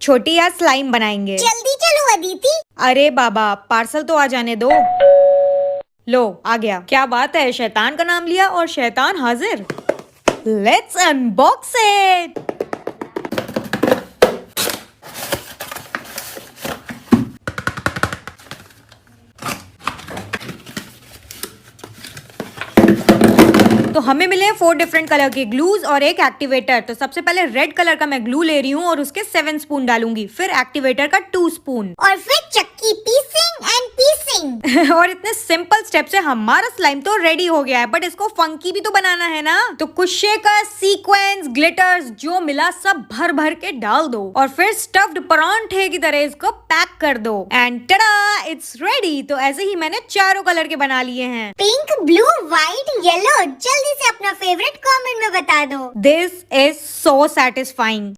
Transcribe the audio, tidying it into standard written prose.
छोटी आज स्लाइम बनाएंगे। जल्दी चलो अदिति। अरे बाबा, पार्सल तो आ जाने दो। लो आ गया। क्या बात है, शैतान का नाम लिया और शैतान हाजिर। Let's unbox it. तो हमें मिले 4 डिफरेंट कलर के ग्लूज और एक एक्टिवेटर। तो सबसे पहले रेड कलर का मैं ग्लू ले रही हूँ और उसके 7 स्पून डालूंगी, फिर एक्टिवेटर का 2 स्पून और फिर चक्की पीसिंग एंड पीसिंग। और इतने सिंपल स्टेप से हमारा स्लाइम तो रेडी हो गया है, बट इसको फंकी भी तो बनाना है ना। तो कुछ शेकर, सीक्वेंस, ग्लिटर्स जो मिला सब भर भर के डाल दो और फिर स्टफ्ड परांठे की तरह इसको पैक कर दो एंड टडा, इट्स रेडी। तो ऐसे ही मैंने चारों कलर के बना लिए हैं, पिंक, ब्लू, व्हाइट, येलो। जल्दी से अपना फेवरेट कमेंट में बता दो। This is so satisfying.